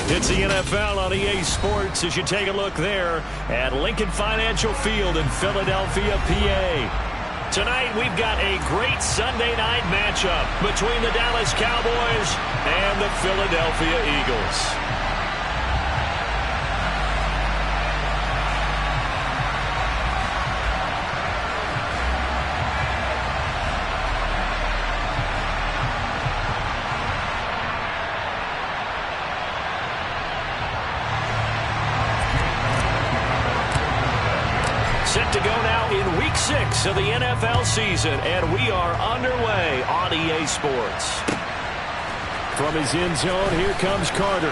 It's the NFL on EA Sports as you take a look there at Lincoln Financial Field in Philadelphia, PA. Tonight we've got a great Sunday night matchup between the Dallas Cowboys and the Philadelphia Eagles. Set to go now in Week 6 of the NFL season, and we are underway on EA Sports. From his end zone, here comes Carter.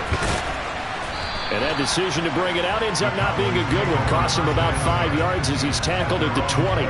And that decision to bring it out ends up not being a good one. Costs him about 5 yards as he's tackled at the 20.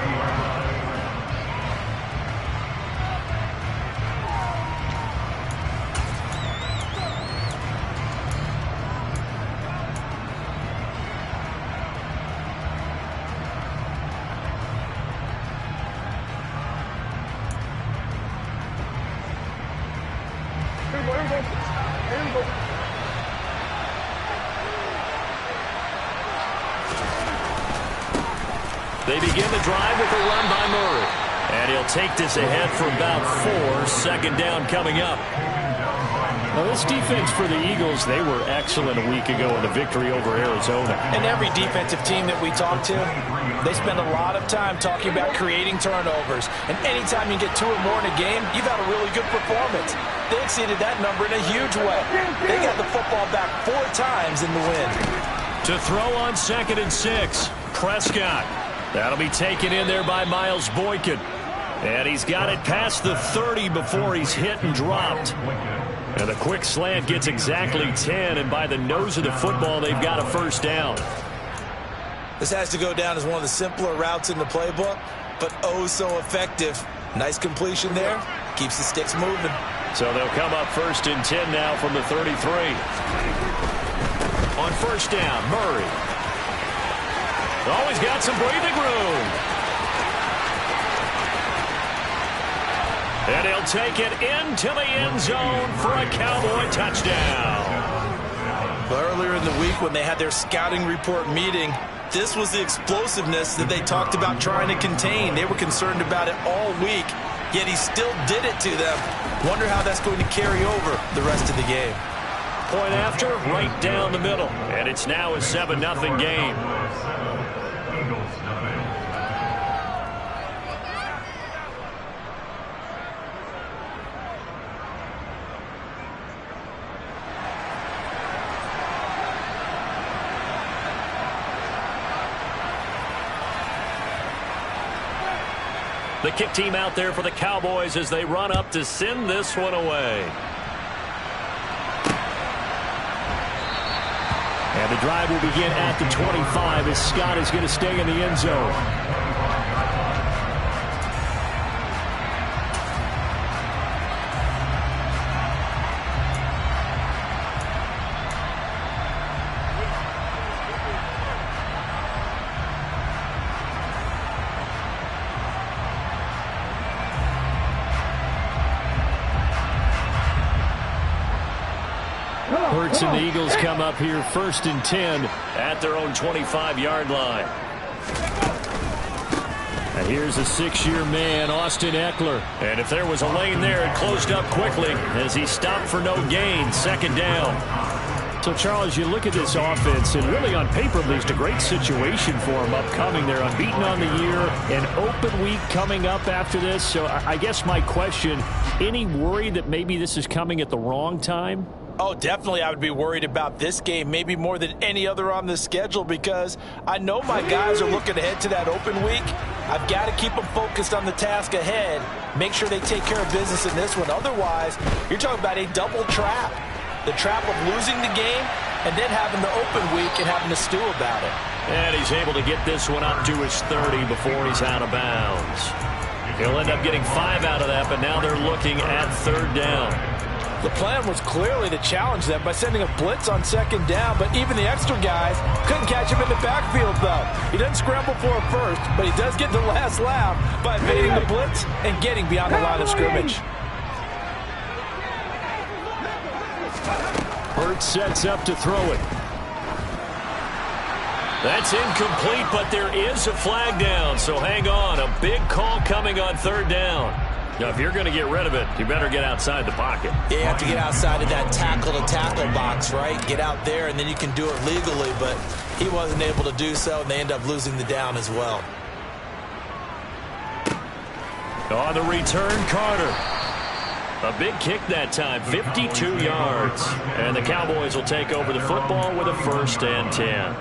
They begin the drive with a run by Murray. And he'll take this ahead for about 4. Second down coming up. Now this defense for the Eagles, they were excellent a week ago in the victory over Arizona. And every defensive team that we talk to, they spend a lot of time talking about creating turnovers. And anytime you get 2 or more in a game, you've had a really good performance. They exceeded that number in a huge way. They got the football back 4 times in the win. To throw on 2nd and 6, Prescott. That'll be taken in there by Miles Boykin. And he's got it past the 30 before he's hit and dropped. And the quick slant gets exactly 10, and by the nose of the football, they've got a first down. This has to go down as one of the simpler routes in the playbook, but oh so effective. Nice completion there. Keeps the sticks moving. So they'll come up 1st and 10 now from the 33. On first down, Murray. Always got some breathing room. And he'll take it into the end zone for a Cowboy touchdown. But earlier in the week when they had their scouting report meeting, this was the explosiveness that they talked about trying to contain. They were concerned about it all week, yet he still did it to them. Wonder how that's going to carry over the rest of the game. Point after, right down the middle. And it's now a 7-0 game. The kick team out there for the Cowboys as they run up to send this one away. And the drive will begin at the 25 as Scott is going to stay in the end zone. Hurts and the Eagles come up here 1st and 10 at their own 25-yard line. And here's a 6-year man, Austin Eckler. And if there was a lane there, it closed up quickly as he stopped for no gain. 2nd down. So, Charles, you look at this offense, and really on paper, at least, a great situation for them upcoming. They're unbeaten on the year, an open week coming up after this. So I guess my question, any worry that maybe this is coming at the wrong time? Oh, definitely I would be worried about this game, maybe more than any other on the schedule, because I know my guys are looking ahead to that open week. I've got to keep them focused on the task ahead, make sure they take care of business in this one. Otherwise, you're talking about a double trap. The trap of losing the game and then having the open week and having to stew about it. And he's able to get this one up to his 30 before he's out of bounds. He'll end up getting 5 out of that, but now they're looking at 3rd down. The plan was clearly to challenge them by sending a blitz on 2nd down, but even the extra guys couldn't catch him in the backfield, though. He doesn't scramble for it first, but he does get the last laugh by evading the blitz and getting beyond the line of scrimmage. Hurts sets up to throw it. That's incomplete, but there is a flag down, so hang on. A big call coming on third down. Now, if you're going to get rid of it, you better get outside the pocket. Yeah, you have to get outside of that tackle-to-tackle box, right? Get out there, and then you can do it legally, but he wasn't able to do so, and they end up losing the down as well. On the return, Carter. A big kick that time, 52 yards. And the Cowboys will take over the football with a 1st and 10.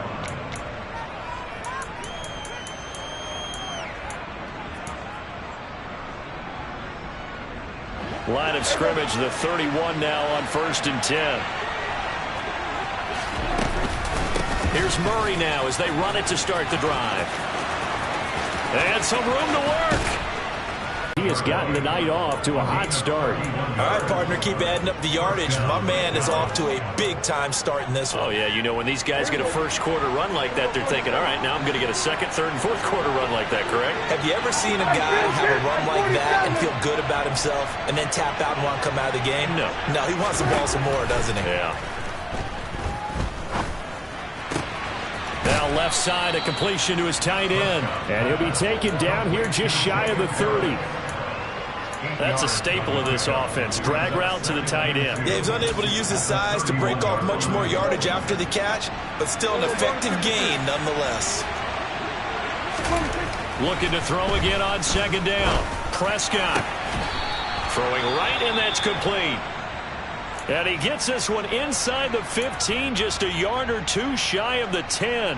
Line of scrimmage, the 31 now on 1st and 10. Here's Murray now as they run it to start the drive. And some room to work. He has gotten the night off to a hot start. All right, partner, keep adding up the yardage. My man is off to a big-time start in this one. Oh, yeah, you know, when these guys get a first-quarter run like that, they're thinking, all right, now I'm going to get a second, third, and fourth-quarter run like that, correct? Have you ever seen a guy have a run like that and feel good about himself and then tap out and want to come out of the game? No. No, he wants the ball some more, doesn't he? Yeah. Now left side, a completion to his tight end. And he'll be taken down here just shy of the 30. That's a staple of this offense. Drag route to the tight end. Yeah, he was unable to use his size to break off much more yardage after the catch, but still an effective gain nonetheless. Looking to throw again on 2nd down. Prescott throwing right, and that's complete. And he gets this one inside the 15, just a yard or two shy of the 10.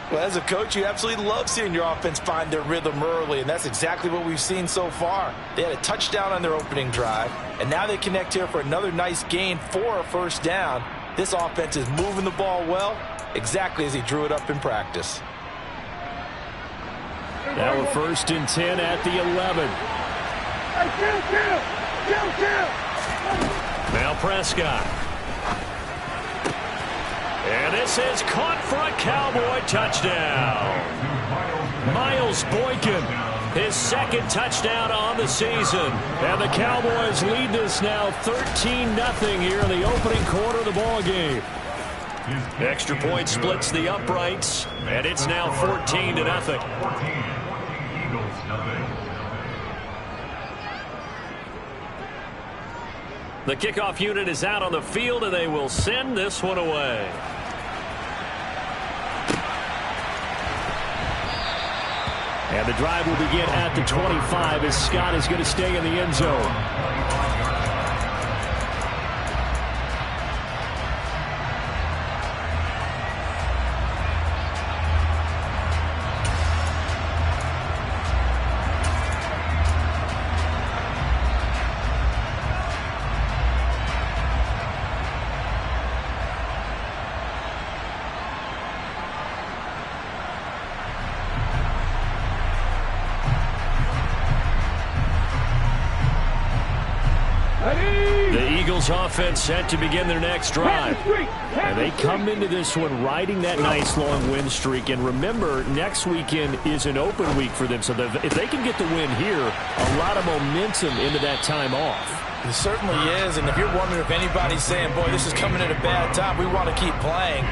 Well, as a coach, you absolutely love seeing your offense find their rhythm early, and that's exactly what we've seen so far. They had a touchdown on their opening drive, and now they connect here for another nice gain for a 1st down. This offense is moving the ball well, exactly as he drew it up in practice. Now a 1st and 10 at the 11. Now Prescott. And this is caught for a Cowboy touchdown. Miles Boykin, his 2nd touchdown on the season. And the Cowboys lead this now 13-0 here in the opening quarter of the ball game. Extra point splits the uprights, and it's now 14-0. The kickoff unit is out on the field, and they will send this one away. And the drive will begin at the 25 as Scott is going to stay in the end zone. Offense set to begin their next drive. And they come into this one riding that nice long win streak. And remember, next weekend is an open week for them. So if they can get the win here, a lot of momentum into that time off. It certainly is. And if you're wondering if anybody's saying, boy, this is coming at a bad time, we want to keep playing,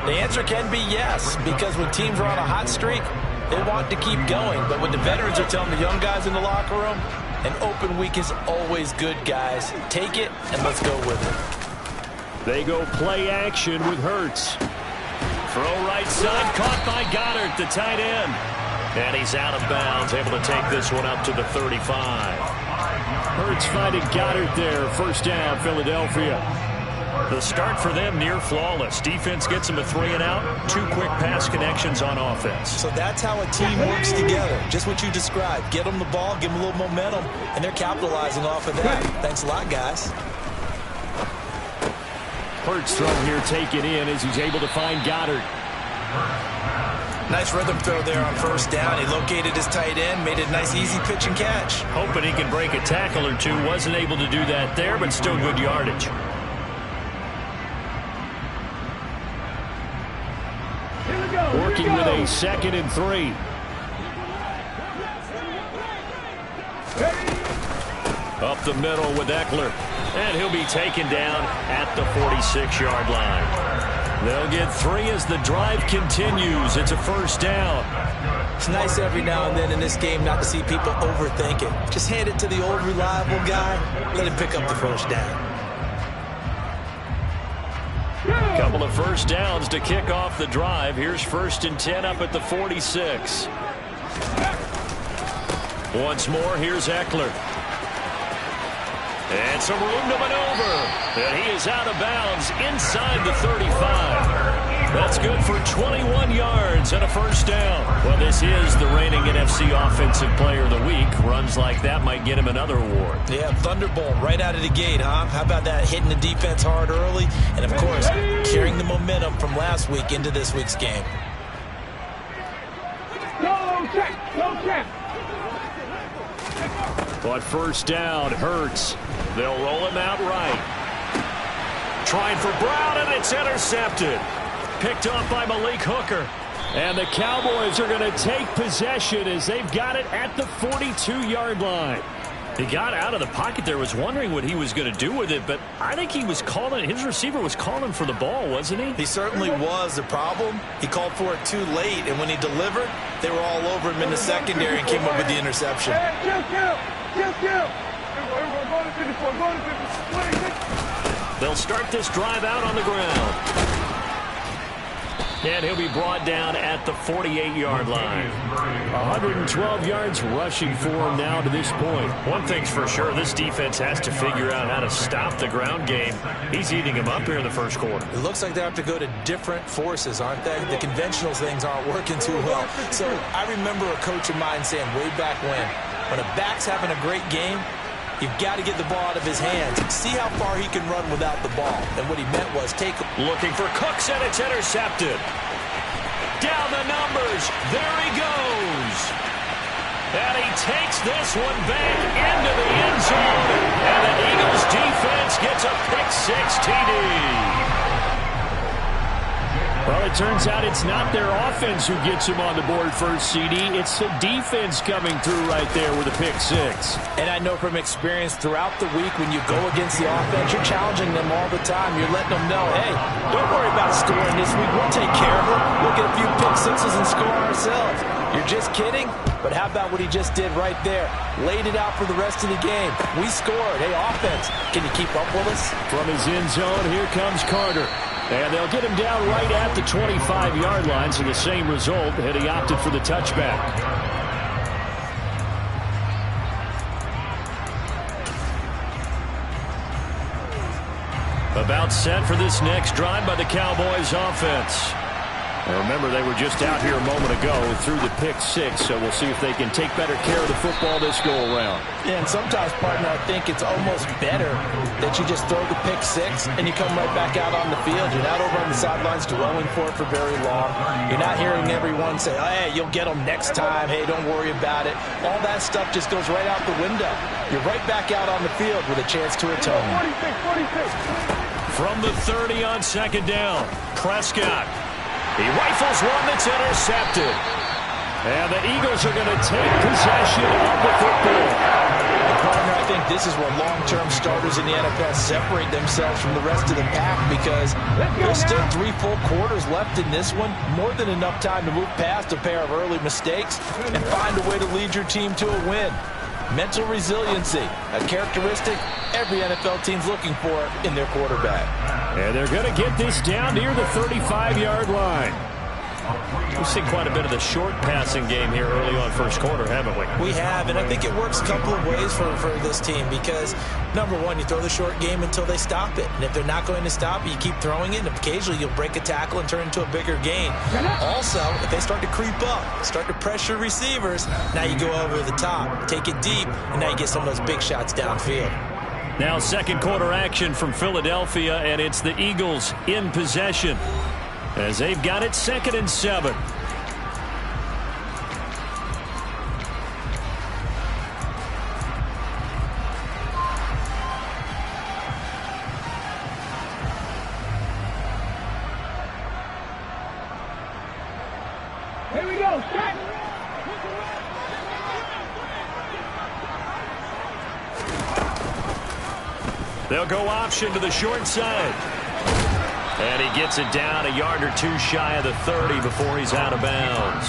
the answer can be yes. Because when teams are on a hot streak, they want to keep going. But when the veterans are telling the young guys in the locker room, an open week is always good, guys. Take it, and let's go with it. They go play action with Hurts. Throw right side, caught by Goddard, the tight end. And he's out of bounds, able to take this one up to the 35. Hurts finding Goddard there. 1st down, Philadelphia. The start for them near flawless. Defense gets them a 3-and-out. 2 quick pass connections on offense. So that's how a team works together. Just what you described. Get them the ball, give them a little momentum, and they're capitalizing off of that. Thanks a lot, guys. Hurts throw here taken in as he's able to find Goddard. Nice rhythm throw there on 1st down. He located his tight end, made a nice easy pitch and catch. Hoping he can break a tackle or two. Wasn't able to do that there, but still good yardage. Working with a 2nd and 3. Up the middle with Eckler. And he'll be taken down at the 46-yard line. They'll get 3 as the drive continues. It's a first down. It's nice every now and then in this game not to see people overthink it. Just hand it to the old reliable guy. Let him pick up the first down. Couple of first downs to kick off the drive. Here's 1st and 10 up at the 46. Once more, here's Eckler. And some room to maneuver. And he is out of bounds inside the 35. That's good for 21 yards and a first down. Well, this is the reigning NFC Offensive Player of the Week. Runs like that might get him another award. Yeah, Thunderbolt right out of the gate, huh? How about that, hitting the defense hard early? And, of course, carrying the momentum from last week into this week's game. Go, check. But first down, Hurts. They'll roll him out right. Trying for Brown, and it's intercepted. Picked off by Malik Hooker. And the Cowboys are going to take possession as they've got it at the 42-yard line. He got out of the pocket there, was wondering what he was going to do with it, but I think he was calling, his receiver was calling for the ball, wasn't he? He certainly was. The problem, he called for it too late, and when he delivered, they were all over him in the secondary and came up with the interception. They'll start this drive out on the ground. And he'll be brought down at the 48-yard line. 112 yards rushing for him now to this point. One thing's for sure, this defense has to figure out how to stop the ground game. He's eating them up here in the first quarter. It looks like they have to go to different forces, aren't they? The conventional things aren't working too well. So I remember a coach of mine saying way back when a back's having a great game, you've got to get the ball out of his hands. See how far he can run without the ball. And what he meant was take... Looking for Cooks, and it's intercepted. Down the numbers. There he goes. And he takes this one back into the end zone. And the Eagles defense gets a pick-6 TD. Well, it turns out it's not their offense who gets him on the board first, CD. It's the defense coming through right there with a pick-6. And I know from experience throughout the week when you go against the offense, you're challenging them all the time. You're letting them know, hey, don't worry about scoring this week. We'll take care of it. We'll get a few pick-6s and score ourselves. You're just kidding? But how about what he just did right there? Laid it out for the rest of the game. We scored. Hey, offense, can you keep up with us? From his end zone, here comes Carter. And they'll get him down right at the 25-yard line, so the same result had he opted for the touchback. About set for this next drive by the Cowboys offense. Now remember, they were just out here a moment ago through the pick-6, so we'll see if they can take better care of the football this go-around. Yeah, and sometimes, partner, I think it's almost better that you just throw the pick-6 and you come right back out on the field. You're not over on the sidelines dwelling for it for very long. You're not hearing everyone say, oh, hey, you'll get them next time. Hey, don't worry about it. All that stuff just goes right out the window. You're right back out on the field with a chance to atone. 46. From the 30 on second down, Prescott. He rifles one that's intercepted. And the Eagles are going to take possession of the football. And partner, I think this is where long-term starters in the NFL separate themselves from the rest of the pack, because there's still 3 full quarters left in this one. More than enough time to move past a pair of early mistakes and find a way to lead your team to a win. Mental resiliency, a characteristic every NFL team's looking for in their quarterback. And they're going to get this down near the 35-yard line. We've seen quite a bit of the short passing game here early on first quarter, haven't we? We have, and I think it works a couple of ways for this team because, number one, you throw the short game until they stop it. And if they're not going to stop it, you keep throwing it, and occasionally you'll break a tackle and turn it into a bigger gain. Also, if they start to creep up, start to pressure receivers, now you go over the top, take it deep, and now you get some of those big shots downfield. Now second quarter action from Philadelphia, and it's the Eagles in possession as they've got it 2nd and 7. Here we go. Set. They'll go option to the short side. And he gets it down a yard or two shy of the 30 before he's out of bounds.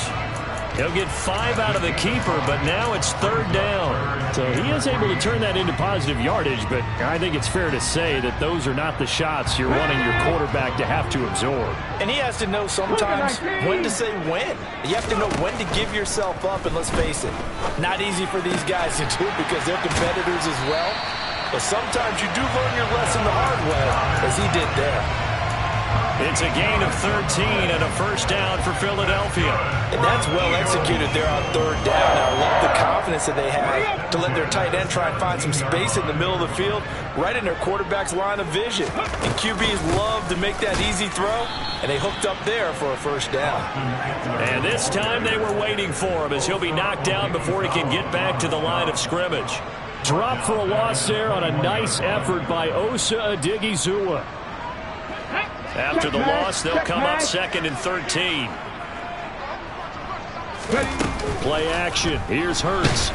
He'll get 5 out of the keeper, but now it's 3rd down. So he is able to turn that into positive yardage, but I think it's fair to say that those are not the shots you're wanting your quarterback to have to absorb. And he has to know sometimes when to say when. You have to know when to give yourself up, and let's face it, not easy for these guys to do because they're competitors as well. But sometimes you do learn your lesson the hard way, as he did there. It's a gain of 13 and a 1st down for Philadelphia. And that's well executed there on 3rd down. I love the confidence that they have to let their tight end try and find some space in the middle of the field, right in their quarterback's line of vision. And QBs love to make that easy throw, and they hooked up there for a 1st down. And this time they were waiting for him as he'll be knocked down before he can get back to the line of scrimmage. Drop for a loss there on a nice effort by Osa Odighizuwa. After the loss, they'll come up 2nd and 13. Play action. Here's Hurts.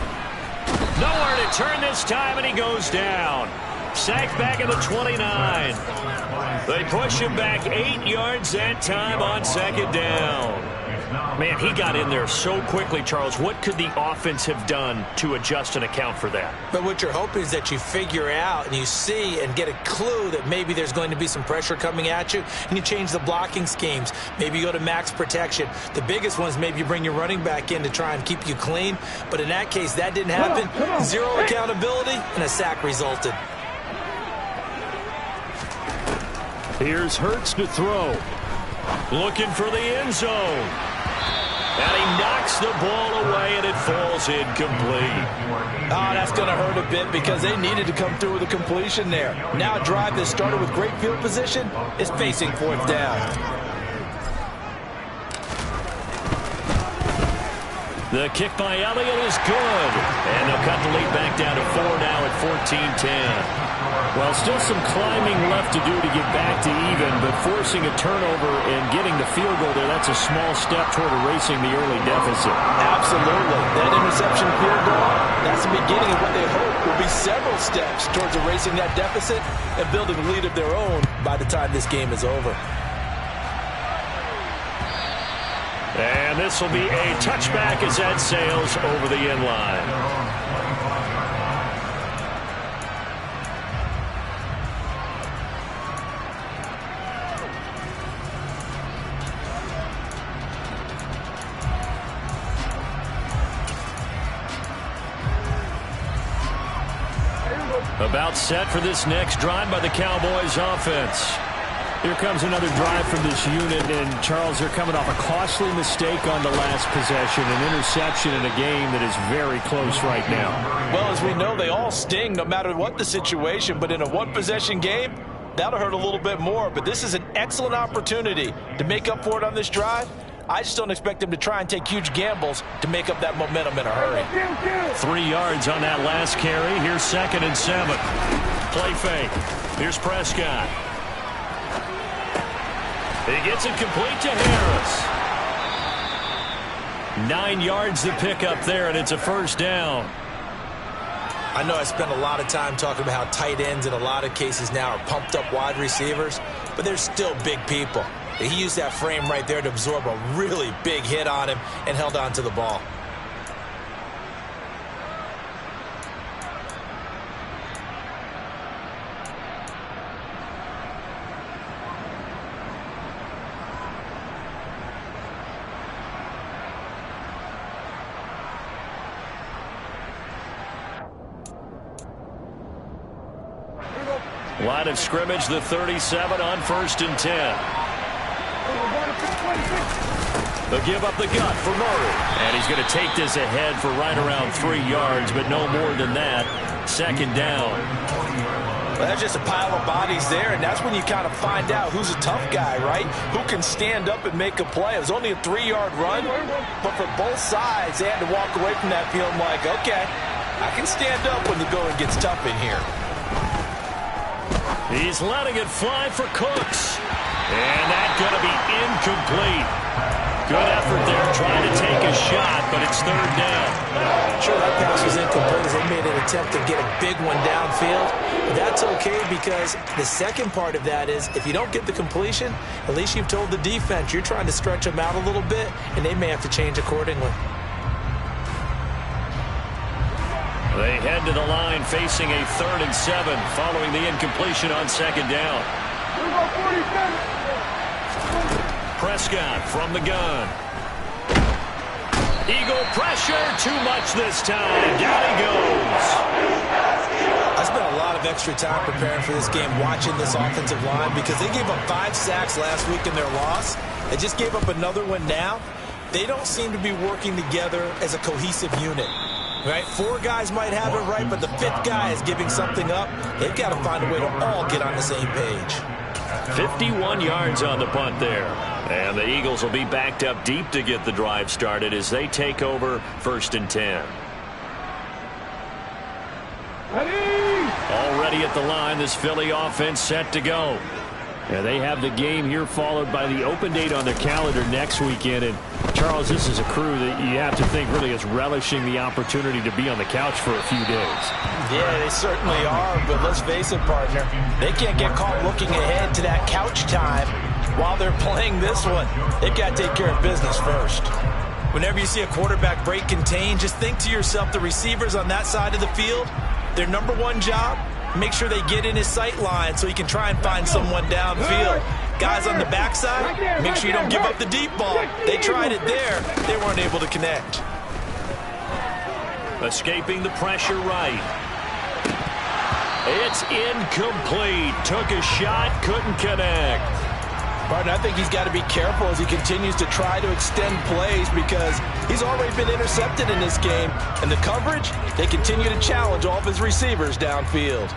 Nowhere to turn this time, and he goes down. Sacked back at the 29. They push him back 8 yards that time on 2nd down. Man, he got in there so quickly, Charles. What could the offense have done to adjust and account for that? But what you're hoping is that you figure out and you see and get a clue that maybe there's going to be some pressure coming at you, and you change the blocking schemes. Maybe you go to max protection. The biggest one is maybe you bring your running back in to try and keep you clean. But in that case, that didn't happen. 0 accountability, and a sack resulted. Here's Hurts to throw. Looking for the end zone. And he knocks the ball away, and it falls incomplete. Oh, that's going to hurt a bit because they needed to come through with a completion there. Now a drive that started with great field position is facing 4th down. The kick by Elliott is good. And they'll cut the lead back down to 4 now at 14-10. Well, still some climbing left to do to get back to even, but forcing a turnover and getting the field goal there, that's a small step toward erasing the early deficit. Absolutely. That interception field goal, that's the beginning of what they hope will be several steps towards erasing that deficit and building a lead of their own by the time this game is over. And this will be a touchback as that sails over the end line. About set for this next drive by the Cowboys offense. Here comes another drive from this unit, and Charles, they're coming off a costly mistake on the last possession, an interception in a game that is very close right now. Well, as we know, they all sting no matter what the situation, but in a one-possession game, that'll hurt a little bit more. But this is an excellent opportunity to make up for it on this drive. I just don't expect them to try and take huge gambles to make up that momentum in a hurry. 3 yards on that last carry. Here's 2nd and 7. Play fake. Here's Prescott. He gets it complete to Harris. 9 yards to pick up there, and it's a 1st down. I know I spent a lot of time talking about how tight ends in a lot of cases now are pumped up wide receivers, but they're still big people. He used that frame right there to absorb a really big hit on him and held on to the ball. Line of scrimmage, the 37 on 1st and 10. They'll give up the gut for Murray. And he's going to take this ahead for right around 3 yards, but no more than that. 2nd down. Well, that's just a pile of bodies there, and that's when you kind of find out who's a tough guy, right? Who can stand up and make a play. It was only a 3-yard run, but for both sides, they had to walk away from that feeling like, okay, I can stand up when the going gets tough in here. He's letting it fly for Cooks. And that's going to be incomplete. Good effort there, trying to take a shot, but it's third down. Sure, that pass was incomplete as they made an attempt to get a big one downfield. But that's okay because the second part of that is if you don't get the completion, at least you've told the defense you're trying to stretch them out a little bit, and they may have to change accordingly. They head to the line facing a 3rd and 7 following the incompletion on second down. Prescott from the gun. Eagle pressure, too much this time. Down he goes. I spent a lot of extra time preparing for this game watching this offensive line because they gave up 5 sacks last week in their loss. They just gave up another one now. They don't seem to be working together as a cohesive unit. Right? 4 guys might have it right, but the 5th guy is giving something up. They've got to find a way to all get on the same page. 51 yards on the punt there. And the Eagles will be backed up deep to get the drive started as they take over 1st and 10. Already at the line, this Philly offense set to go. Yeah, they have the game here followed by the open date on their calendar next weekend. And, Charles, this is a crew that you have to think really is relishing the opportunity to be on the couch for a few days. Yeah, they certainly are, but let's face it, partner. They can't get caught looking ahead to that couch time while they're playing this one. They've got to take care of business first. Whenever you see a quarterback break contain, just think to yourself, the receivers on that side of the field, their number one job, make sure they get in his sight line so he can try and find someone downfield. Guys on the backside, make sure you don't give up the deep ball. They tried it there. They weren't able to connect. Escaping the pressure right. It's incomplete. Took a shot, couldn't connect. Partner, I think he's got to be careful as he continues to try to extend plays because he's already been intercepted in this game. And the coverage, they continue to challenge all of his receivers downfield.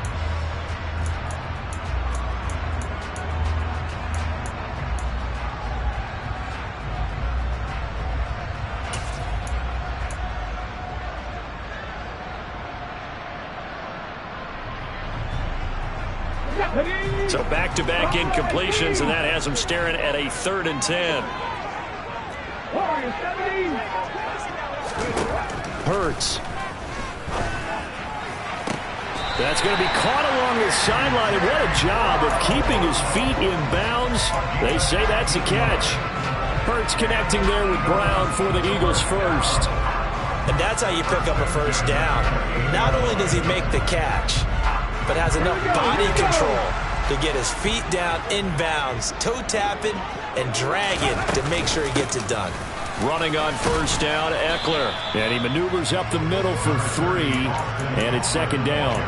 So back-to-back incompletions, and that has them staring at a 3rd and 10. Hurts. That's going to be caught along the sideline, and what a job of keeping his feet in bounds. They say that's a catch. Hurts connecting there with Brown for the Eagles first. And that's how you pick up a first down. Not only does he make the catch, but has enough body control to get his feet down inbounds, toe tapping and dragging to make sure he gets it done. Running on first down, Eckler. And he maneuvers up the middle for 3, and it's 2nd down.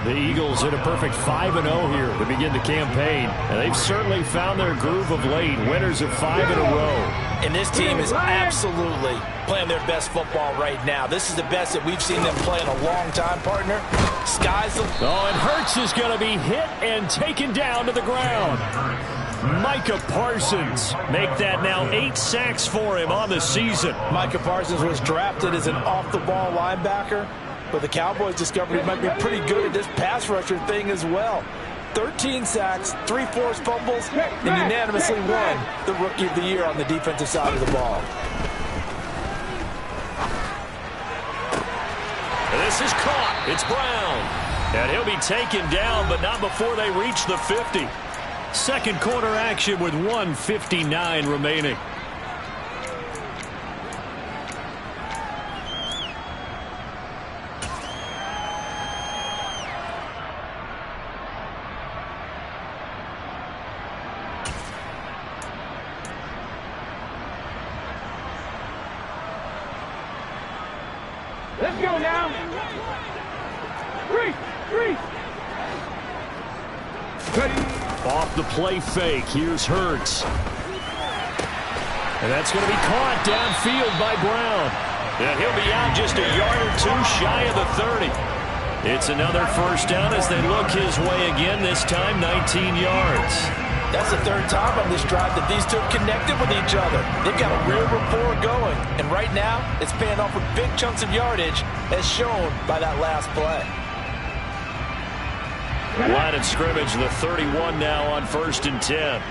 The Eagles hit a perfect 5-0 here to begin the campaign. And they've certainly found their groove of late, winners of 5 in a row. And this team is absolutely playing their best football right now. This is the best that we've seen them play in a long time, partner. Sky's the... Oh, and Hurts is going to be hit and taken down to the ground. Micah Parsons make that now 8 sacks for him on the season. Micah Parsons was drafted as an off-the-ball linebacker, but the Cowboys discovered he might be pretty good at this pass rusher thing as well. 13 sacks, 3 forced fumbles, and unanimously won the Rookie of the Year on the defensive side of the ball. This is caught. It's Brown. And he'll be taken down, but not before they reach the 50. Second quarter action with 1:59 remaining. Let's go now. Three. Off the play fake, here's Hurts. And that's going to be caught downfield by Brown. And he'll be out just a yard or 2 shy of the 30. It's another first down as they look his way again, this time 19 yards. That's the 3rd time on this drive that these two have connected with each other. They've got a real rapport going. And right now, it's paying off with big chunks of yardage, as shown by that last play. Line of scrimmage, the 31 now on 1st and 10.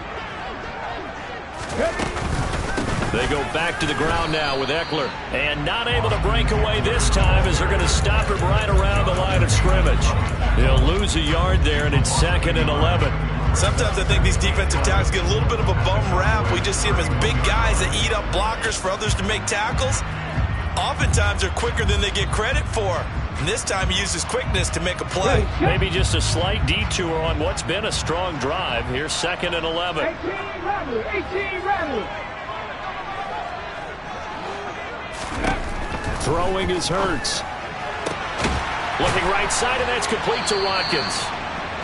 They go back to the ground now with Eckler. And not able to break away this time as they're going to stop him right around the line of scrimmage. They'll lose a yard there, and it's 2nd and 11. Sometimes I think these defensive tackles get a little bit of a bum rap. We just see them as big guys that eat up blockers for others to make tackles. Oftentimes they're quicker than they get credit for. And this time he uses quickness to make a play. Maybe just a slight detour on what's been a strong drive. Here's 2nd and 11. 18 rattle. Throwing is Hurts. Looking right side, and that's complete to Watkins.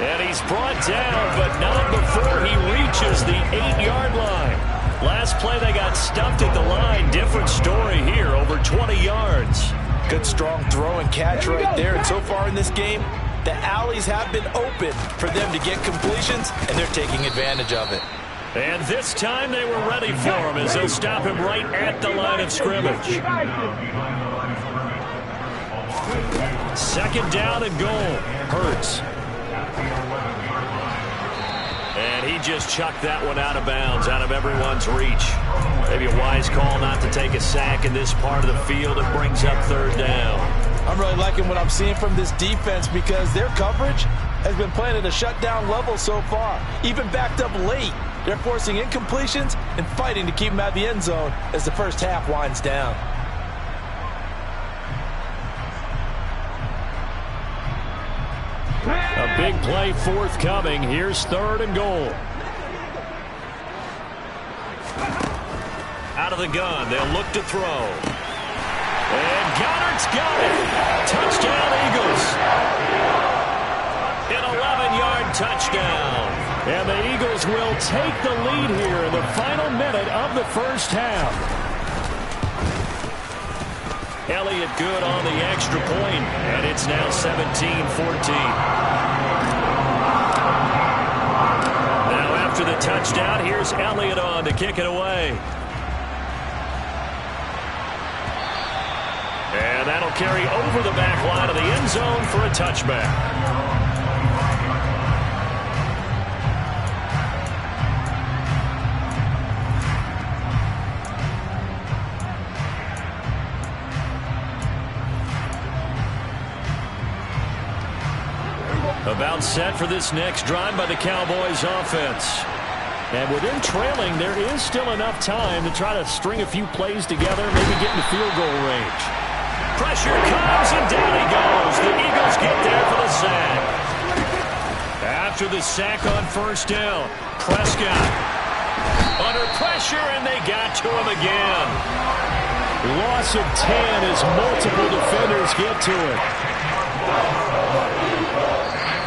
And he's brought down, but not before he reaches the 8-yard line. Last play, they got stuffed at the line. Different story here, over 20 yards. Good strong throw and catch right there. And so far in this game, the alleys have been open for them to get completions, and they're taking advantage of it. And this time they were ready for him as they'll stop him right at the line of scrimmage. 2nd down and goal. Hurts. And he just chucked that one out of bounds, out of everyone's reach. Maybe a wise call not to take a sack in this part of the field. It brings up 3rd down. I'm really liking what I'm seeing from this defense because their coverage has been playing at a shutdown level so far. Even backed up late, they're forcing incompletions and fighting to keep them out of the end zone as the first half winds down. A big play forthcoming. Here's 3rd and goal. Out of the gun. They'll look to throw. And Goddard's got it. Touchdown, Eagles. An 11-yard touchdown. And the Eagles will take the lead here in the final minute of the first half. Elliott good on the extra point, and it's now 17-14. Now after the touchdown, here's Elliott on to kick it away. And that'll carry over the back line of the end zone for a touchback. About set for this next drive by the Cowboys offense. And within trailing, there is still enough time to try to string a few plays together, maybe get into field goal range. Pressure comes, and down he goes. The Eagles get there for the sack. After the sack on 1st down, Prescott under pressure, and they got to him again. Loss of 10 as multiple defenders get to it.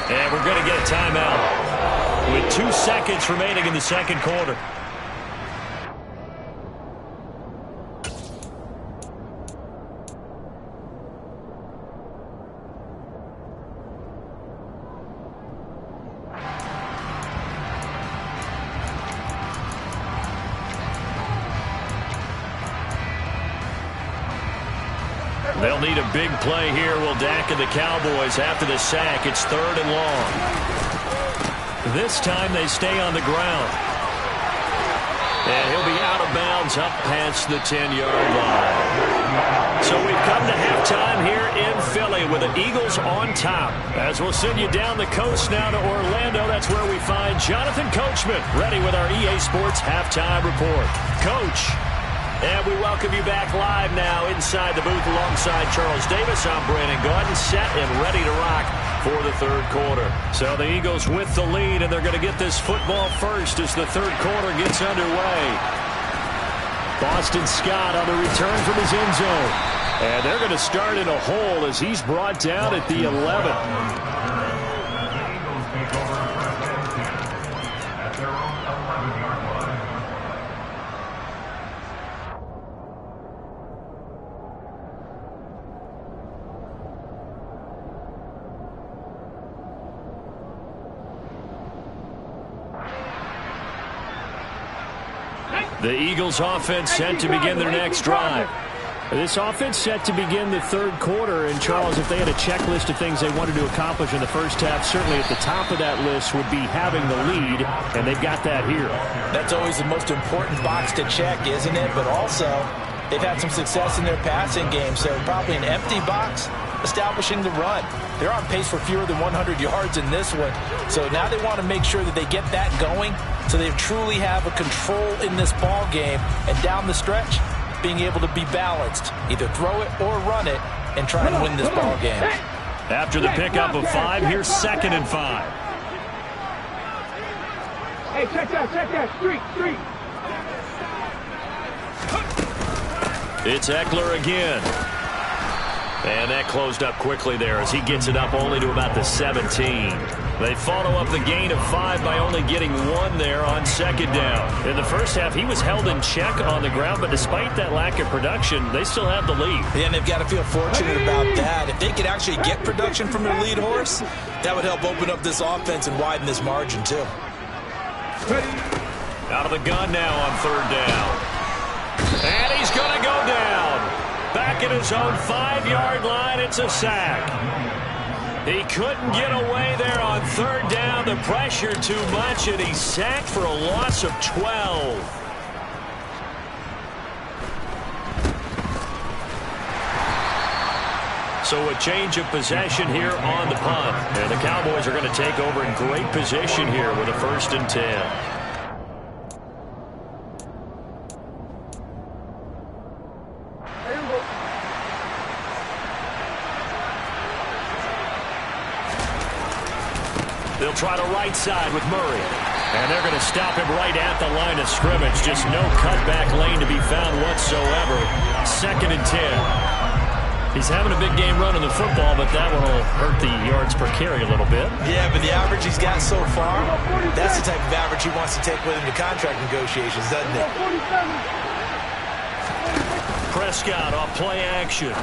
And we're going to get a timeout with 2 seconds remaining in the 2nd quarter. They'll need a big play here. Will Dak and the Cowboys after the sack. It's 3rd and long. This time they stay on the ground. And he'll be out of bounds up past the 10-yard line. So we've come to halftime here in Philly with the Eagles on top. As we'll send you down the coast now to Orlando, that's where we find Jonathan Coachman ready with our EA Sports halftime report. Coach. And we welcome you back live now inside the booth alongside Charles Davis. I'm Brandon Gaudin, set and ready to rock for the 3rd quarter. So the Eagles with the lead, and they're going to get this football first as the 3rd quarter gets underway. Boston Scott on the return from his end zone. And they're going to start in a hole as he's brought down at the 11. The Eagles offense set to begin their next drive. This offense set to begin the third quarter. And, Charles, if they had a checklist of things they wanted to accomplish in the first half, certainly at the top of that list would be having the lead, and they've got that here. That's always the most important box to check, isn't it? But also, they've had some success in their passing game, so probably an empty box establishing the run. They're on pace for fewer than 100 yards in this one, so now they want to make sure that they get that going so they truly have a control in this ball game, and down the stretch, being able to be balanced, either throw it or run it, and try and win this ball game. After the pickup of 5, here's 2nd and 5. Hey, check that. Street. It's Eckler again. And that closed up quickly there as he gets it up only to about the 17. They follow up the gain of 5 by only getting 1 there on 2nd down. In the first half, he was held in check on the ground, but despite that lack of production, they still have the lead. Yeah, and they've got to feel fortunate about that. If they could actually get production from their lead horse, that would help open up this offense and widen this margin too. Out of the gun now on 3rd down. And he's going to go down. Back at his own 5-yard line, it's a sack. He couldn't get away there on 3rd down. The pressure too much, and he's sacked for a loss of 12. So a change of possession here on the punt. And the Cowboys are going to take over in great position here with a 1st and 10. They'll try to right side with Murray. And they're going to stop him right at the line of scrimmage. Just no cutback lane to be found whatsoever. 2nd and 10. He's having a big game running the football, but that one will hurt the yards per carry a little bit. Yeah, but the average he's got so far, that's the type of average he wants to take with him to contract negotiations, doesn't it? Prescott off play action.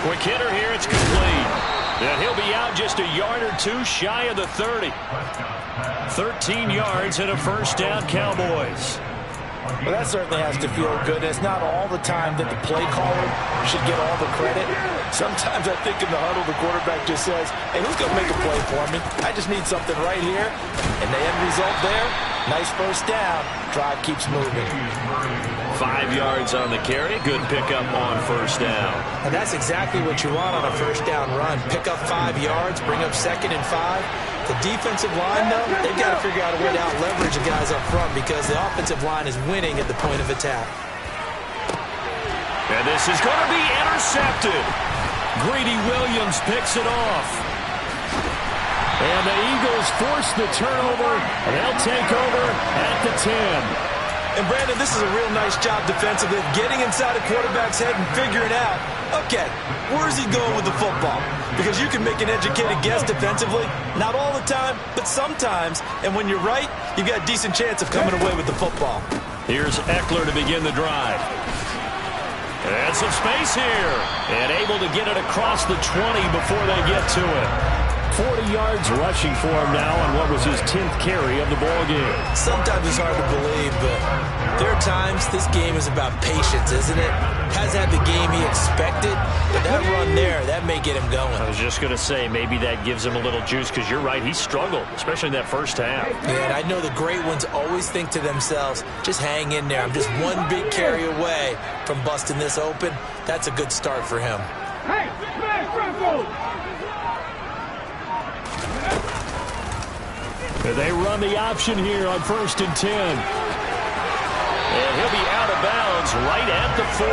Quick hitter here, it's complete. And he'll be out just a yard or 2 shy of the 30. 13 yards and a 1st down, Cowboys. Well, that certainly has to feel good. It's not all the time that the play caller should get all the credit. Sometimes I think in the huddle, the quarterback just says, hey, who's going to make a play for me? I just need something right here. And the end result there, nice 1st down. Drive keeps moving. 5 yards on the carry. Good pickup on 1st down. And that's exactly what you want on a 1st down run. Pick up 5 yards, bring up 2nd and 5. The defensive line, though, they've got to figure out a way to out-leverage the guys up front because the offensive line is winning at the point of attack. And this is going to be intercepted. Greedy Williams picks it off. And the Eagles force the turnover, and they'll take over at the 10. And, Brandon, this is a real nice job defensively of getting inside a quarterback's head and figuring out, okay, where's he going with the football? Because you can make an educated guess defensively, not all the time, but sometimes. And when you're right, you've got a decent chance of coming away with the football. Here's Eckler to begin the drive. And some space here. And able to get it across the 20 before they get to it. 40 yards rushing for him now on what was his 10th carry of the ball game. Sometimes it's hard to believe, but there are times this game is about patience, isn't it? Hasn't had the game he expected, but that run there, that may get him going. I was just going to say, maybe that gives him a little juice because you're right, he struggled, especially in that 1st half. Yeah, and I know the great ones always think to themselves, just hang in there. I'm just one big carry away from busting this open. That's a good start for him. Hey, smash Bronco! They run the option here on 1st and 10. And he'll be out of bounds right at the 40.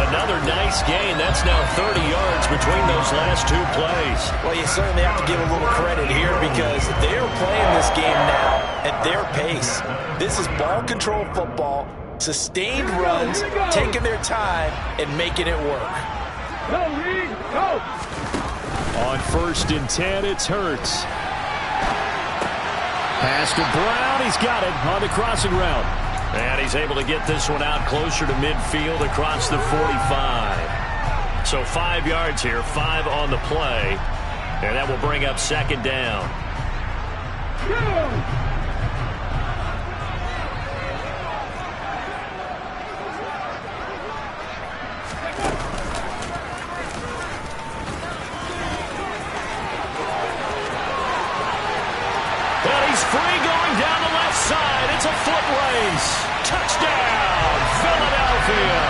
Another nice gain. That's now 30 yards between those last 2 plays. Well, you certainly have to give a little credit here because they're playing this game now at their pace. This is ball control football, sustained runs, taking their time, and making it work. Go, Reed, go! On 1st and 10, it's Hurts. Pass to Brown. He's got it on the crossing route. And he's able to get this one out closer to midfield across the 45. So 5 yards here, 5 on the play. And that will bring up 2nd down. He's free going down the left side. It's a foot race. Touchdown, Philadelphia.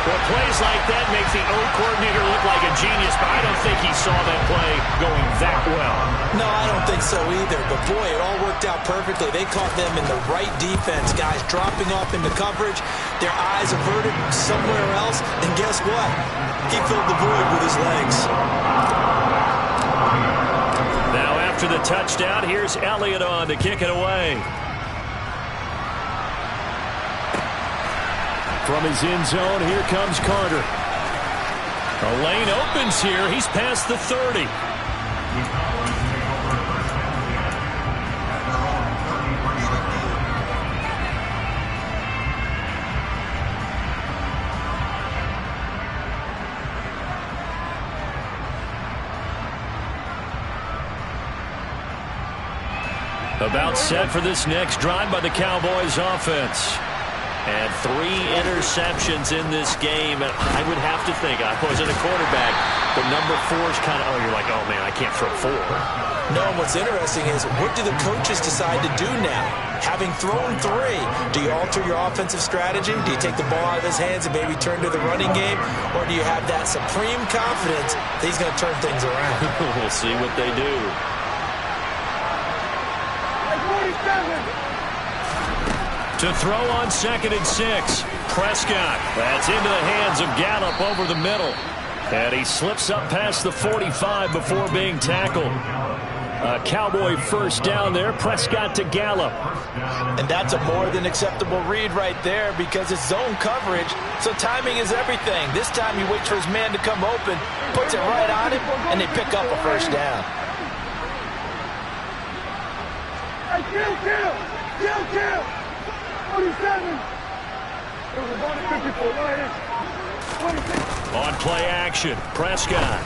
Well, plays like that make the O coordinator look like a genius, but I don't think he saw that play going that well. No, I don't think so either. But, boy, it all worked out perfectly. They caught them in the right defense. Guys dropping off into coverage, their eyes averted somewhere else. And guess what? He filled the void with his legs. Now, after the touchdown, here's Elliott on to kick it away. From his end zone, here comes Carter. A lane opens here. He's past the 30. About set for this next drive by the Cowboys offense. And 3 interceptions in this game. And I would have to think, I wasn't a quarterback, but number 4 is kind of, you're like, oh, man, I can't throw 4. No, what's interesting is, what do the coaches decide to do now? Having thrown 3, do you alter your offensive strategy? Do you take the ball out of his hands and maybe turn to the running game? Or do you have that supreme confidence that he's going to turn things around? We'll see what they do. 47. To throw on 2nd and 6. Prescott. That's into the hands of Gallup over the middle. And he slips up past the 45 before being tackled. A Cowboy first down there. Prescott to Gallup. And that's a more than acceptable read right there because it's zone coverage, so timing is everything. This time he waits for his man to come open, puts it right on him, and they pick up a first down. Hey, kill. 47. It was about 54. Go ahead. 26. On play action, Prescott.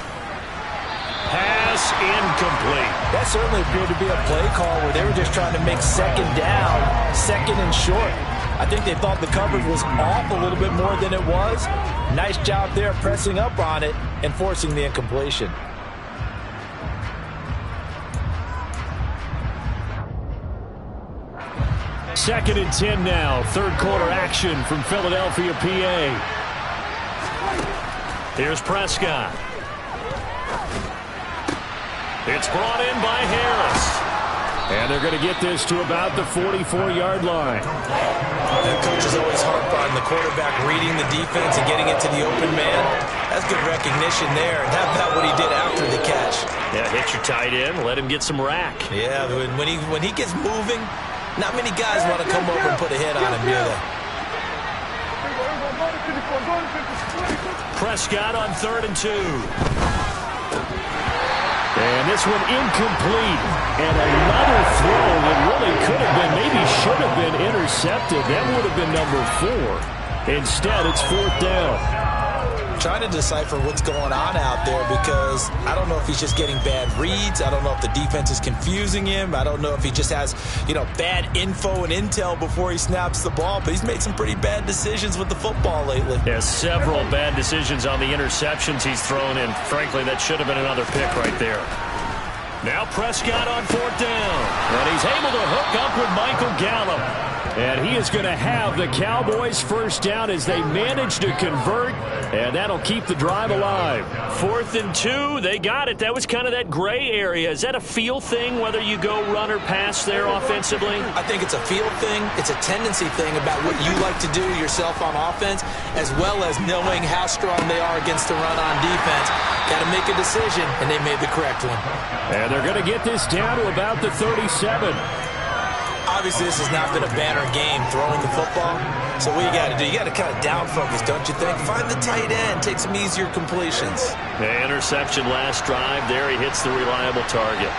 Pass incomplete. That certainly appeared to be a play call where they were just trying to make 2nd down, 2nd and short. I think they thought the coverage was off a little bit more than it was. Nice job there pressing up on it and forcing the incompletion. Second and 10 now. 3rd quarter action from Philadelphia, PA. Here's Prescott. It's brought in by Harris. And they're going to get this to about the 44-yard line. The coaches always harp on the quarterback reading the defense and getting it to the open man. That's good recognition there. And how about what he did after the catch? Yeah, hit your tight end. Let him get some rack. Yeah, when he gets moving, not many guys want to come over and put a hit on him, do they? Prescott on 3rd and 2. And this one incomplete. And another throw that really could have been, maybe should have been intercepted. That would have been number 4. Instead, it's 4th down. Trying to decipher what's going on out there because I don't know if he's just getting bad reads. I don't know if the defense is confusing him. I don't know if he just has, bad info and intel before he snaps the ball. But he's made some pretty bad decisions with the football lately. Yeah, several bad decisions on the interceptions he's thrown, and frankly, that should have been another pick right there. Now Prescott on 4th down. And he's able to hook up with Michael Gallup. And he is going to have the Cowboys first down as they manage to convert. And that'll keep the drive alive. 4th and 2, they got it. That was kind of that gray area. Is that a feel thing, whether you go run or pass there offensively? I think it's a feel thing. It's a tendency thing about what you like to do yourself on offense, as well as knowing how strong they are against the run on defense. Got to make a decision, and they made the correct one. And they're going to get this down to about the 37. Obviously, this has not been a banner game throwing the football. So what you got to do, you got to kind of down focus, don't you think? Find the tight end, take some easier completions. The interception last drive. There he hits the reliable target.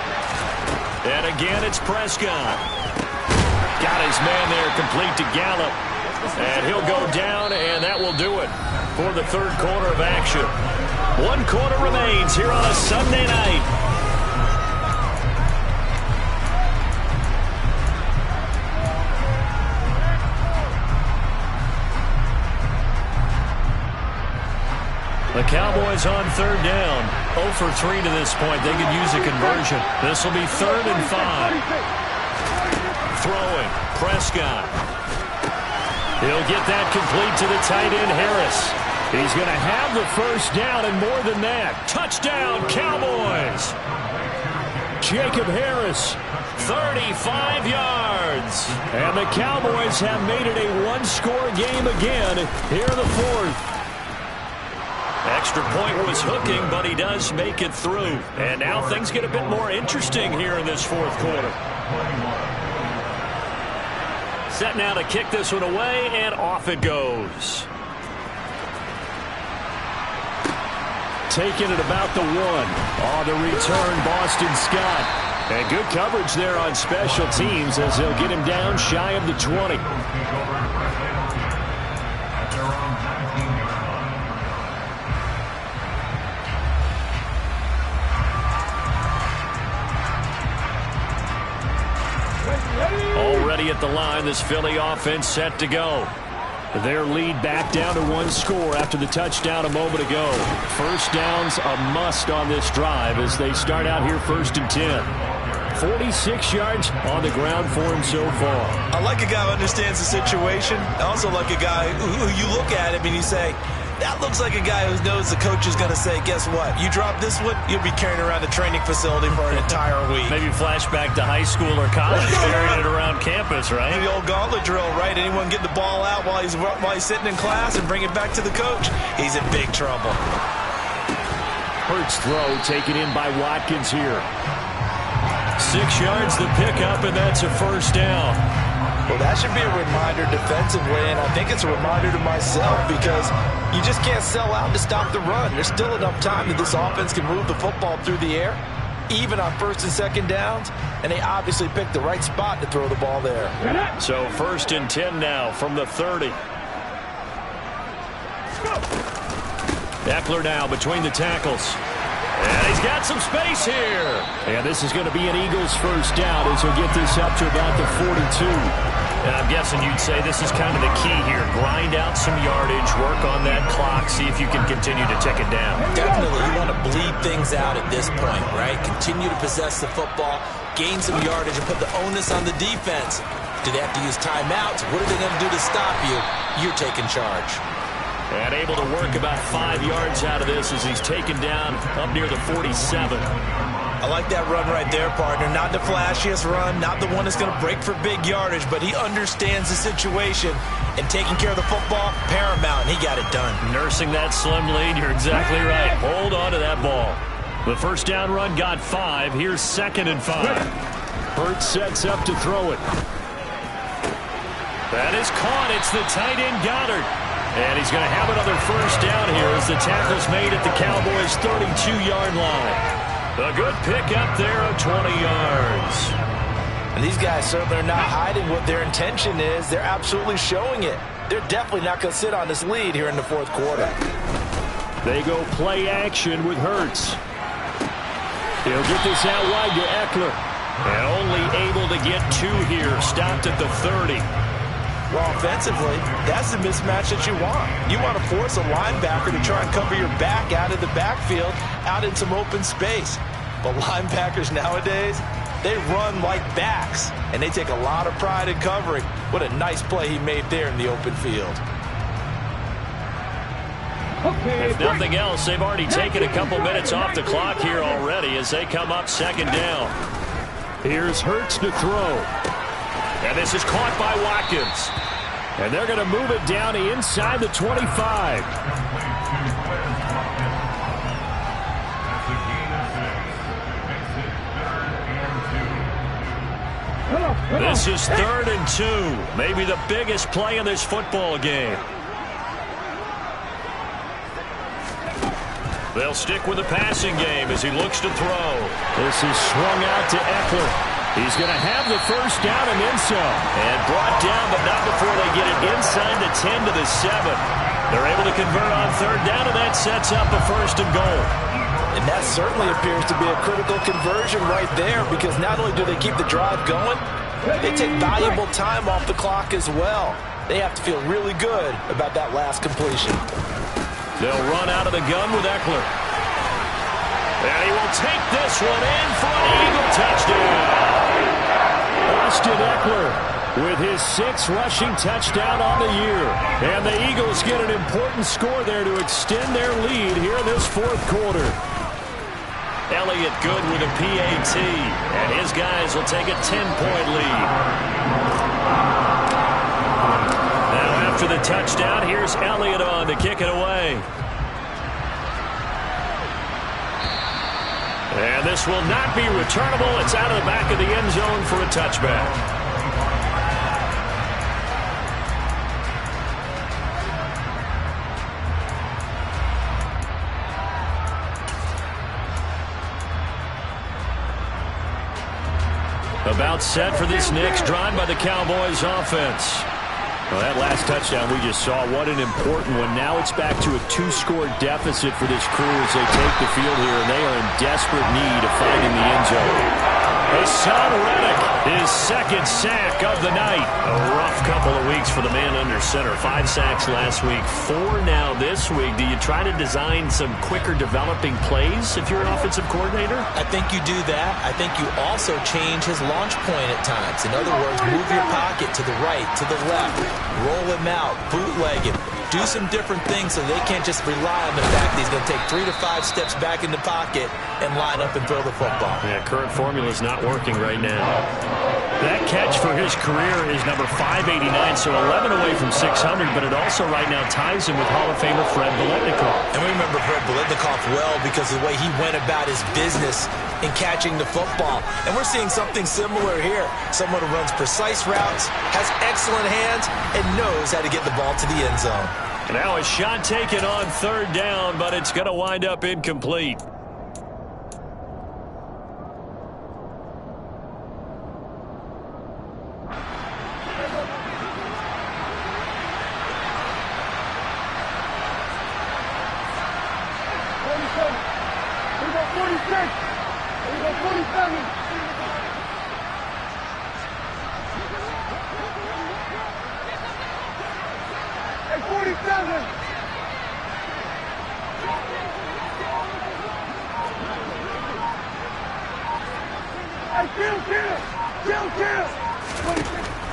And again, it's Prescott. Got his man there complete to Gallup. And he'll go down, and that will do it for the 3rd quarter of action. 1 quarter remains here on a Sunday night. The Cowboys on 3rd down. 0 for 3 to this point. They could use a conversion. This will be 3rd and 5. Throwing. Prescott. He'll get that complete to the tight end, Harris. He's going to have the first down, and more than that. Touchdown, Cowboys. Jacob Harris, 35 yards. And the Cowboys have made it a one-score game again here in the 4th. Extra point was hooking, but he does make it through. And now things get a bit more interesting here in this 4th quarter. Set now to kick this one away, and off it goes. Taking it about the 1. On the return, Boston Scott. And good coverage there on special teams as they'll get him down shy of the 20. Already at the line, this Philly offense set to go. Their lead back down to 1 score after the touchdown a moment ago. First down's a must on this drive as they start out here 1st and 10. 46 yards on the ground for him so far. I like a guy who understands the situation. I also like a guy who you look at him and you say, that looks like a guy who knows the coach is going to say, guess what? You drop this one, you'll be carrying around a training facility for an entire week. Maybe flashback to high school or college, carrying it around campus, right? The old gauntlet drill, right? Anyone get the ball out while he's sitting in class and bring it back to the coach? He's in big trouble. Hurts throw taken in by Watkins here. 6 yards the pickup, and that's a first down. Well, that should be a reminder defensively, and I think it's a reminder to myself because you just can't sell out to stop the run. There's still enough time that this offense can move the football through the air, even on 1st and 2nd downs, and they obviously picked the right spot to throw the ball there. So 1st and 10 now from the 30. Eckler now between the tackles. And he's got some space here. And this is going to be an Eagles first down as he'll get this up to about the 42. And I'm guessing you'd say this is kind of the key here. Grind out some yardage, work on that clock, see if you can continue to tick it down. Definitely. You want to bleed things out at this point, right? Continue to possess the football, gain some yardage, and put the onus on the defense. Do they have to use timeouts? What are they going to do to stop you? You're taking charge. And able to work about 5 yards out of this as he's taken down up near the 47. I like that run right there, partner. Not the flashiest run, not the one that's going to break for big yardage, but he understands the situation, and taking care of the football, paramount, and he got it done. Nursing that slim lead, you're exactly right. Hold on to that ball. The first down run got 5. Here's 2nd and 5. Hurts sets up to throw it. That is caught. It's the tight end Goddard. And he's going to have another first down here as the tackle's made at the Cowboys' 32-yard line. A good pickup there of 20 yards. And these guys certainly are not hiding what their intention is. They're absolutely showing it. They're definitely not going to sit on this lead here in the 4th quarter. They go play action with Hurts. He'll get this out wide to Eckler. And only able to get 2 here. Stopped at the 30. Well, offensively, that's the mismatch that you want. You want to force a linebacker to try and cover your back out of the backfield, out in some open space. But linebackers nowadays, they run like backs, and they take a lot of pride in covering. What a nice play he made there in the open field. If nothing else, they've already taken a couple minutes off the clock here already as they come up 2nd down. Here's Hurts to throw. And this is caught by Watkins. And they're going to move it down inside the 25. This is 3rd and 2. Maybe the biggest play in this football game. They'll stick with the passing game as he looks to throw. This is swung out to Eckler. He's going to have the first down and then some. And brought down, but not before they get it inside the 10 to the 7. They're able to convert on 3rd down, and that sets up a 1st and goal. And that certainly appears to be a critical conversion right there, because not only do they keep the drive going, they take valuable time off the clock as well. They have to feel really good about that last completion. They'll run out of the gun with Eckler. And he will take this one in for an Eagle touchdown. Austin Eckler with his 6th rushing touchdown on the year. And the Eagles get an important score there to extend their lead here in this 4th quarter. Elliott good with a PAT, and his guys will take a 10-point lead. Now after the touchdown, here's Elliott on to kick it away. And this will not be returnable. It's out of the back of the end zone for a touchback. About set for this next drive by the Cowboys offense. Well, that last touchdown we just saw, what an important one. Now it's back to a 2-score deficit for this crew as they take the field here, and they are in desperate need of finding the end zone. Hassan Reddick, his 2nd sack of the night. A rough couple of weeks for the man under center. 5 sacks last week, 4 now this week. Do you try to design some quicker developing plays if you're an offensive coordinator? I think you do that. I think you also change his launch point at times. In other words, move your pocket to the right, to the left, roll him out, bootleg him. Do some different things so they can't just rely on the fact that he's going to take 3 to 5 steps back in the pocket and line up and throw the football. Yeah, current formula is not working right now. That catch for his career is number 589, so 11 away from 600, but it also right now ties him with Hall of Famer Fred Biletnikoff. And we remember Fred Biletnikoff well because of the way he went about his business in catching the football. And we're seeing something similar here. Someone who runs precise routes, has excellent hands, and knows how to get the ball to the end zone. Now a shot taken on 3rd down, but it's going to wind up incomplete.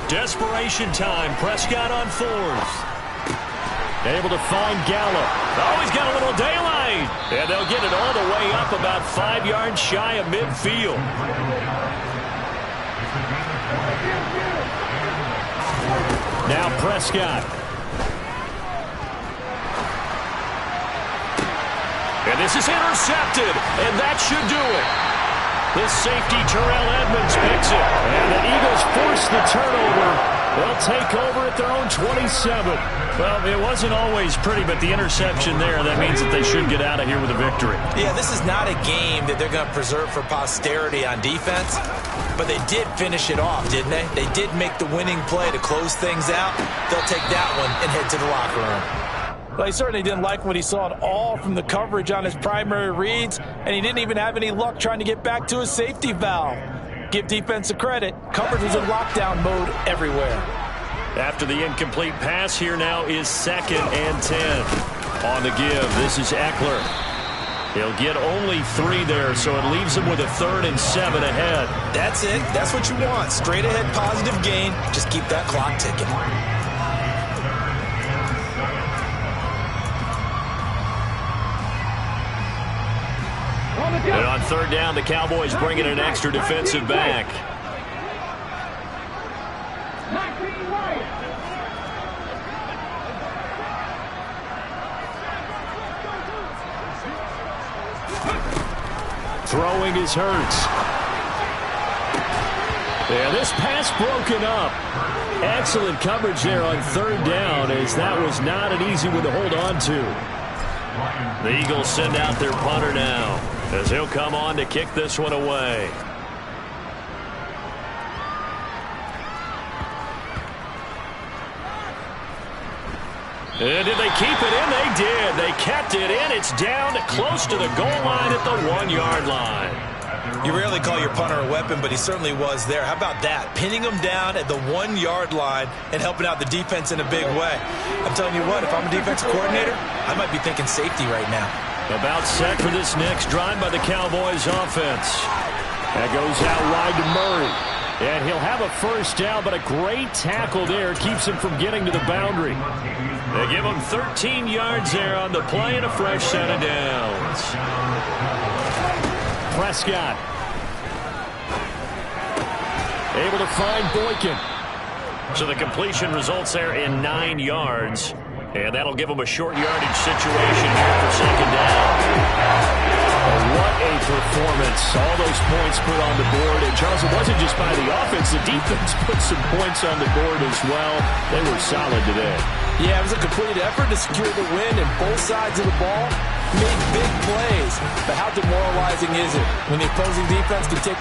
Desperation time. Prescott on 4th. Able to find Gallup. Oh, he's got a little daylight. And they'll get it all the way up about 5 yards shy of midfield. Now Prescott. And this is intercepted. And that should do it. The safety, Terrell Edmonds, picks it. And the Eagles force the turnover. They'll take over at their own 27. Well, it wasn't always pretty, but the interception there, that means that they should get out of here with a victory. Yeah, this is not a game that they're going to preserve for posterity on defense, but they did finish it off, didn't they? They did make the winning play to close things out. They'll take that one and head to the locker room. Well, he certainly didn't like what he saw at all from the coverage on his primary reads, and he didn't even have any luck trying to get back to his safety valve. Give defense a credit. Coverage was in lockdown mode everywhere. After the incomplete pass, here now is 2nd and 10. On the give, this is Eckler. He'll get only 3 there, so it leaves him with a 3rd and 7 ahead. That's it. That's what you want. Straight ahead positive gain. Just keep that clock ticking. And on 3rd down, the Cowboys bring in an extra defensive back. Throwing is Hurts. Yeah, this pass broken up. Excellent coverage there on 3rd down, as that was not an easy one to hold on to. The Eagles send out their punter now, as he'll come on to kick this one away. And did they keep it in? They did. They kept it in. It's down close to the goal line at the 1-yard line. You rarely call your punter a weapon, but he certainly was there. How about that? Pinning him down at the 1-yard line and helping out the defense in a big way. I'm telling you what, if I'm a defensive coordinator, I might be thinking safety right now. About set for this next drive by the Cowboys offense. That goes out wide to Murray. And he'll have a first down, but a great tackle there keeps him from getting to the boundary. They give him 13 yards there on the play and a fresh set of downs. Prescott. Able to find Boykin. So the completion results there in 9 yards. And that'll give him a short yardage situation here for second down. What a performance. All those points put on the board. And, Charles, it wasn't just by the offense. The defense put some points on the board as well. They were solid today. Yeah, it was a complete effort to secure the win, and both sides of the ball made big plays. But how demoralizing is it when the opposing defense can take